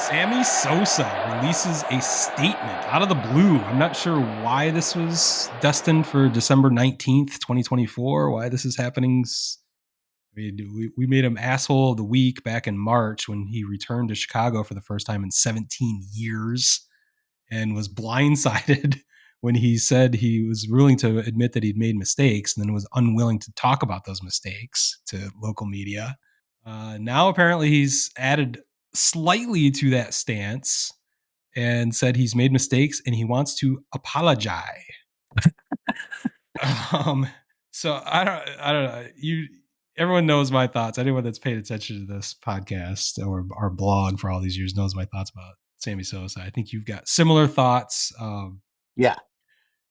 Sammy Sosa releases a statement out of the blue. I'm not sure why this was destined for December 19th, 2024, why this is happening. I mean, we made him asshole of the week back in March when he returned to Chicago for the first time in 17 years and was blindsided when he said he was willing to admit that he'd made mistakes and then was unwilling to talk about those mistakes to local media. Now, apparently, he's added slightly to that stance and said he's made mistakes and he wants to apologize. um, so I don't know. Everyone knows my thoughts. Anyone that's paid attention to this podcast or our blog for all these years knows my thoughts about Sammy Sosa. I think you've got similar thoughts. Yeah.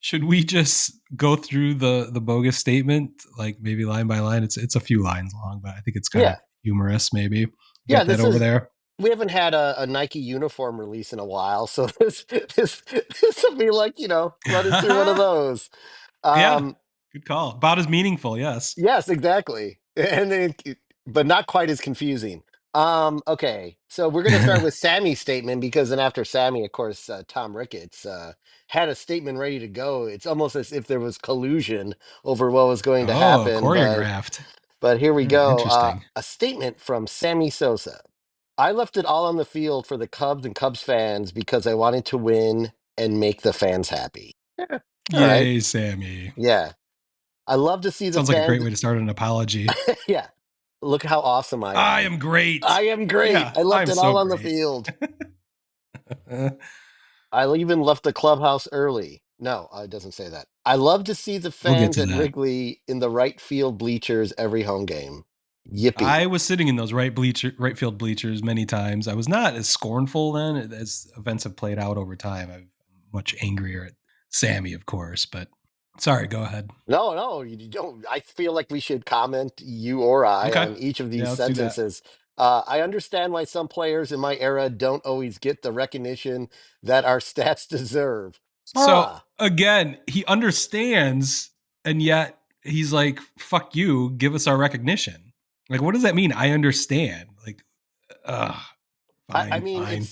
Should we just go through the bogus statement, like maybe line by line? It's a few lines long, but I think it's kind Yeah. of humorous. Maybe you Yeah. got that over there. We haven't had a Nike uniform release in a while. So this will be like, running through one of those. Yeah, Um, good call. About as meaningful, yes. yes, exactly. And then, but not quite as confusing. Okay. So we're going to start with Sammy's statement because then after Sammy, of course, Tom Ricketts had a statement ready to go. It's almost as if there was collusion over what was going to Oh, happen. choreographed. But here we go. Interesting. A statement from Sammy Sosa. I left it all on the field for the Cubs and Cubs fans because I wanted to win and make the fans happy. Yeah. All right. Yay, Sammy. Yeah. I love to see the Sounds like a great fans. way to start an apology. Yeah. Look how awesome I I am. am great. I am great. Yeah, I left I'm it so all on the great. field. I even left the clubhouse early. No, it doesn't say that. I love to see the We'll get fans to at that. Wrigley in the right field bleachers every home game. Yippee. I was sitting in those right field bleachers many times. I was not as scornful then as events have played out over time. I'm much angrier at Sammy, of course, but sorry, go ahead. No, no, you don't. I feel like we should comment, you or I, Okay. on each of Yeah, these let's do that. sentences. I understand why some players in my era don't always get the recognition that our stats deserve. So Huh. again, he understands, and yet he's like, "Fuck you, give us our recognition." Like, what does that mean? I understand. Like, I fine, mean, fine.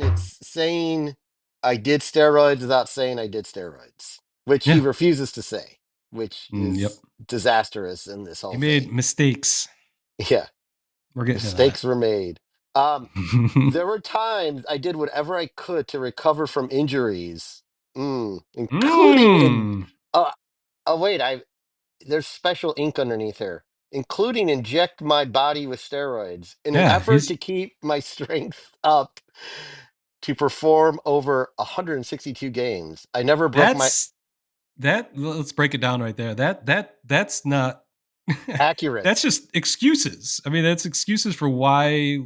it's saying I did steroids without saying I did steroids, which he Yeah. refuses to say, which Yep. is disastrous in this He whole made thing. mistakes. Yeah, We're getting to that. mistakes were made. There were times I did whatever I could to recover from injuries, including in. Mm. Uh, oh wait, there's special ink underneath here, including inject my body with steroids in an Yeah, effort he's to keep my strength up to perform over 162 games. I never broke my that's that. Let's break it down right there. That's not. That's accurate. just excuses. I mean, that's excuses for why.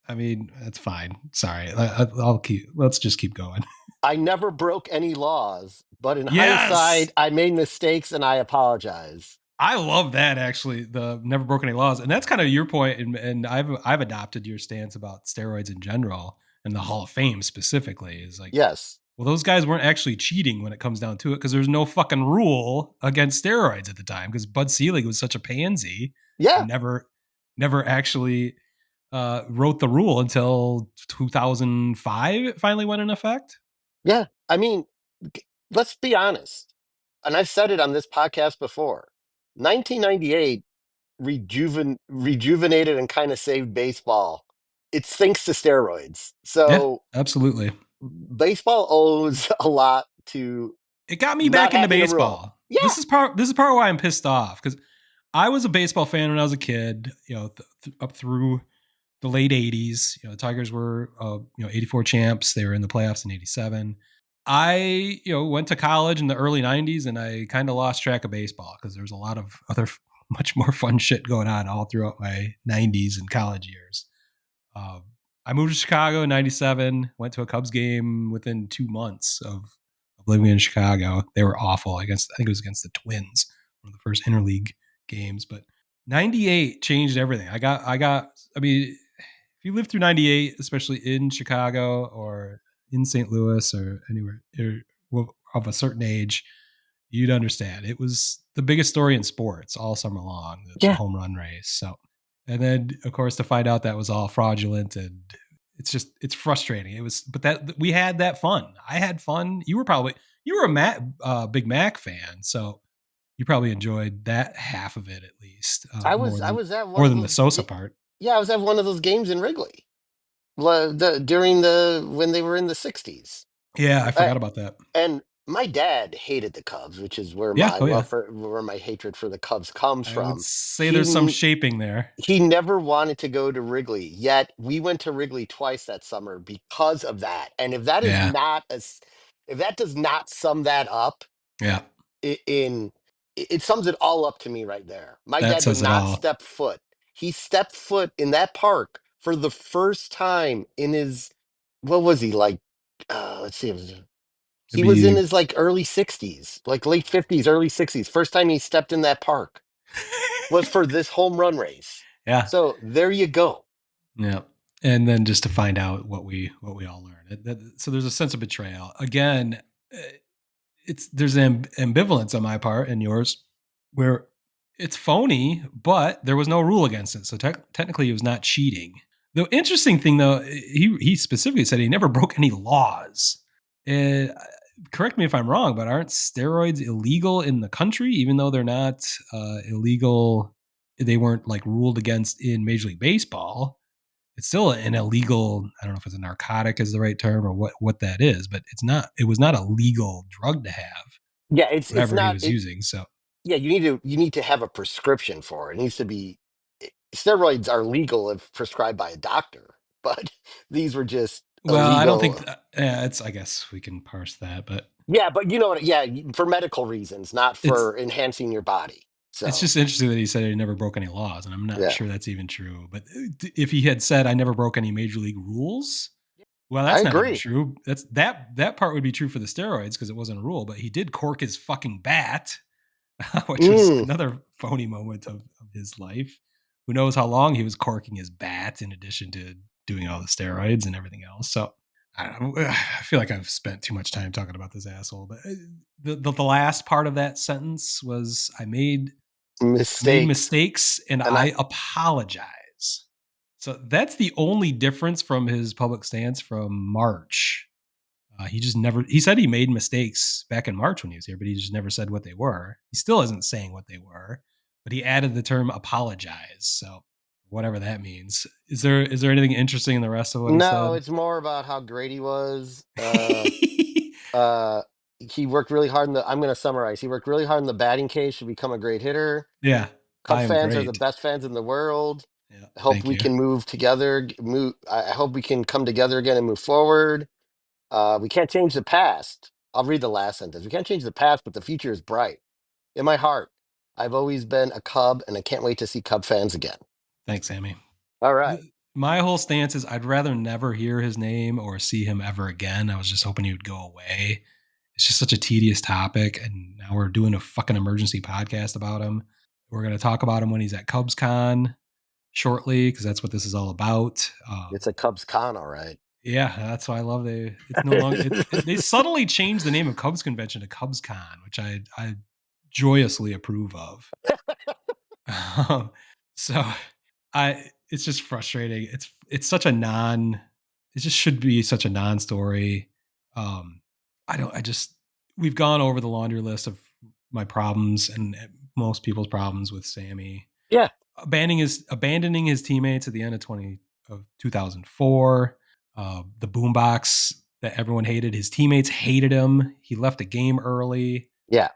I mean, that's fine. Sorry, I'll keep. Let's just keep going. I never broke any laws, but in Yes, hindsight, I made mistakes and I apologize. I love that actually. The never broken any laws, and that's kind of your point. And I've adopted your stance about steroids in general and the Hall of Fame specifically. Is like, Yes. well, those guys weren't actually cheating when it comes down to it because there's no fucking rule against steroids at the time because Bud Selig was such a pansy Yeah. and never actually wrote the rule until 2005 it finally went in effect. Yeah. I mean, let's be honest. And I've said it on this podcast before. 1998 rejuvenated and kind of saved baseball. It's thanks to steroids. Yeah, So absolutely. baseball owes a lot to It got me not back into having a rule. baseball. Yeah. This is part why I'm pissed off because I was a baseball fan when I was a kid, up through the late 80s. The Tigers were 84 champs. They were in the playoffs in 87. I went to college in the early 90s and I kind of lost track of baseball because there was a lot of other much more fun shit going on all throughout my 90s and college years. Um, I moved to Chicago in 97, went to a Cubs game within 2 months of living in Chicago. They were awful. I think it was against the Twins, one of the first interleague games. But 98 changed everything. I mean, if you lived through 98, especially in Chicago or in St. Louis or anywhere of a certain age, you'd understand. It was the biggest story in sports all summer long, the Yeah. home run race. So, and then of course to find out that was all fraudulent and it's frustrating. It was, but that we had that fun. I had fun. You were a Big Mac fan, so you probably enjoyed that half of it at least I was at one more of than the those. Sosa part. Yeah, I was at one of those games in Wrigley. During the when they were in the '60s. Yeah, I Uh, forgot about that. and my dad hated the Cubs, which is where Yeah, my oh yeah. where my hatred for the Cubs comes I would from. say He there's some n- shaping there. he never wanted to go to Wrigley, yet we went to Wrigley twice that summer because of that. And Yeah, if that does not sum that up yeah, in it sums it all up to me right there. My that dad did says it not all. step foot. He stepped foot in that park for the first time in his what was he like? Let's see, It'd he was in be his like early 60s, like late 50s, early 60s. First time he stepped in that park was for this home run race. yeah, So there you go. yeah. And then just to find out what we all learned. So there's a sense of betrayal. Again, uh, it's there's ambivalence on my part and yours, where it's phony, but there was no rule against it. So technically, he was not cheating. The interesting thing, though, he specifically said he never broke any laws. And correct me if I'm wrong, but aren't steroids illegal in the country, even though they're not illegal? They weren't like ruled against in Major League Baseball. It's still an illegal. I don't know if it's a narcotic is the right term or what that is, but it's not. It was not a legal drug to have Yeah, it's whatever he not was it. using. So, Yeah, you need to have a prescription for it. It needs to be steroids are legal if prescribed by a doctor, but these were just well, I don't think illegal. that, yeah, it's. I guess we can parse that, but Yeah, but you know what? Yeah, for medical reasons, not it's for enhancing your body. it's So, just interesting that he said he never broke any laws, and I'm not yeah, sure that's even true. But if he had said I never broke any major league rules, well, I that's not even agree. true. That part would be true for the steroids because it wasn't a rule. But he did cork his fucking bat, which was Mm, another phony moment of his life. Who knows how long he was corking his bat in addition to doing all the steroids and everything else. So I don't know. I feel like I've spent too much time talking about this asshole. But the last part of that sentence was I made mistakes, mistakes and and I I apologize. So that's the only difference from his public stance from March. He just never, he said he made mistakes back in March when he was here, but he just never said what they were. He still isn't saying what they were, but he added the term apologize. So whatever that means. Is there anything interesting in the rest of what he no, said? it's more about how great he was. Uh, he worked really hard in the. I'm going to summarize. He worked really hard in the batting cage to become a great hitter. Yeah, I Cubs am fans are the great. best fans in the world. Yeah, I hope thank we you. can move together. Move. I hope we can come together again and move forward. We can't change the past. I'll read the last sentence. We can't change the past, but the future is bright. In my heart, I've always been a Cub, and I can't wait to see Cub fans again. Thanks, Sammy. All right. My whole stance is I'd rather never hear his name or see him ever again. I was just hoping he would go away. It's just such a tedious topic, and now we're doing a fucking emergency podcast about him. We're going to talk about him when he's at CubsCon shortly because that's what this is all about. It's a Cubs con, all right. Yeah, that's why I love they. It's no longer. They subtly changed the name of Cubs Convention to CubsCon, which I joyously approve of. So I it's just frustrating. It's such a non it just should be such a non-story. Um I just we've gone over the laundry list of my problems and most people's problems with Sammy. Yeah, Abandoning his teammates at the end of 2004. The boombox that everyone hated. His teammates hated him. He left a game early. yeah,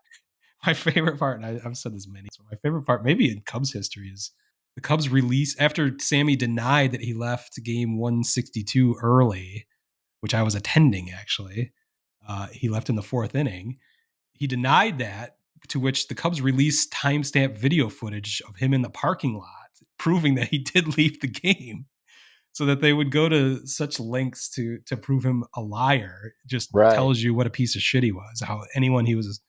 My favorite part, and I've said this many, so my favorite part, maybe in Cubs history, is the Cubs release after Sammy denied that he left game 162 early, which I was attending actually. He left in the fourth inning. He denied that, to which the Cubs released timestamp video footage of him in the parking lot, proving that he did leave the game so that they would go to such lengths to prove him a liar just right. tells you what a piece of shit he was. How anyone he was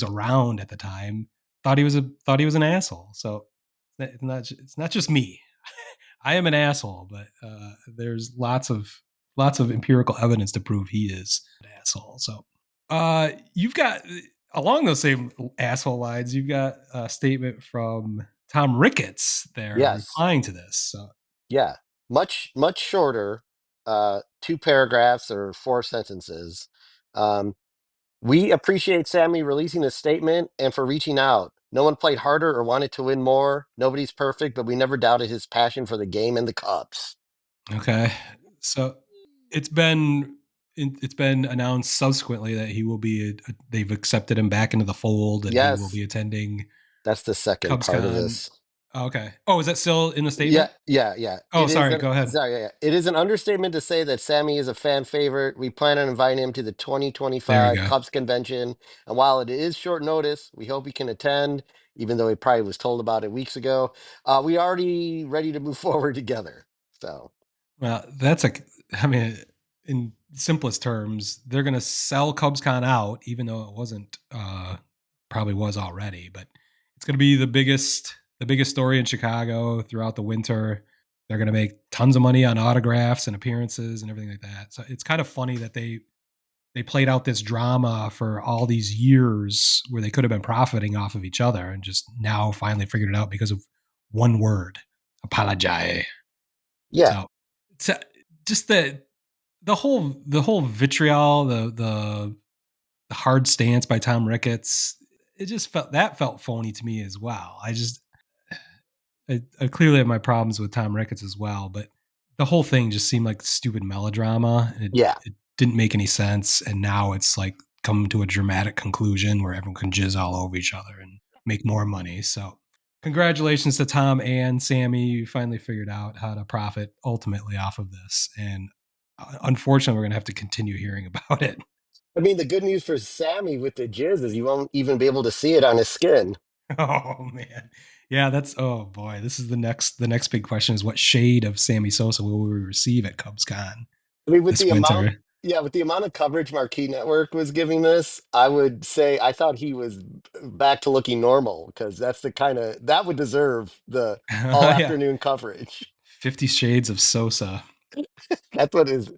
around at the time thought he was an asshole. So it's not just me. I am an asshole, but there's lots of empirical evidence to prove he is an asshole. So you've got along those same asshole lines, you've got a statement from Tom Ricketts there Yes. replying to this. So Yeah. Much, much shorter. two paragraphs or four sentences. Um, we appreciate Sammy releasing a statement and for reaching out. No one played harder or wanted to win more. Nobody's perfect, but we never doubted his passion for the game and the Cubs. Okay. So it's been it's been announced subsequently that he will be they've accepted him back into the fold and he will Yes, be attending that's the second part of CubsCon. this. Okay. Oh, is that still in the Yeah, statement? yeah, yeah. Oh, sorry. Go ahead. It is an understatement to say that Sammy is a fan favorite. We plan on inviting him to the There we 2025 go. Cubs convention, and while it is short notice, we hope he can attend. Even though he probably was told about it weeks ago, we already ready to move forward together. So Well, that's a. I mean, in simplest terms, they're going to sell CubsCon out, even though it wasn't. Probably was already, but it's going to be the biggest story in Chicago throughout the winter. They're going to make tons of money on autographs and appearances and everything like that. So it's kind of funny that they played out this drama for all these years where they could have been profiting off of each other and just now finally figured it out because of one word, apologize. yeah, So it's just the whole vitriol, the hard stance by Tom Ricketts, it just felt phony to me as well. I clearly have my problems with Tom Ricketts as well, but the whole thing just seemed like stupid melodrama. yeah. It didn't make any sense, and now it's like come to a dramatic conclusion where everyone can jizz all over each other and make more money. So, congratulations to Tom and Sammy. You finally figured out how to profit ultimately off of this, and unfortunately, we're going to have to continue hearing about it. I mean, the good news for Sammy with the jizz is you won't even be able to see it on his skin. Oh man. Yeah, that's oh boy. This is the next big question is what shade of Sammy Sosa will we receive at CubsCon I mean, with this the amount, winter? yeah, with the amount of coverage Marquee Network was giving this, I would say I thought he was back to looking normal because that's the kind of that would deserve the all Yeah. afternoon coverage. 50 Shades of Sosa.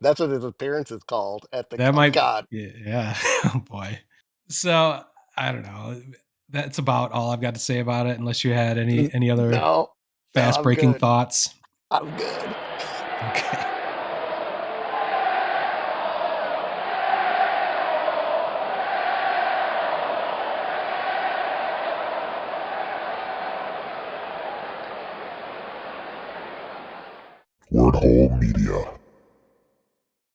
That's what his appearance is called at the That Cub might God. yeah. Oh boy. So, I don't know. That's about all I've got to say about it unless you had any other No, no, fast I'm breaking good. thoughts. I'm good. Okay.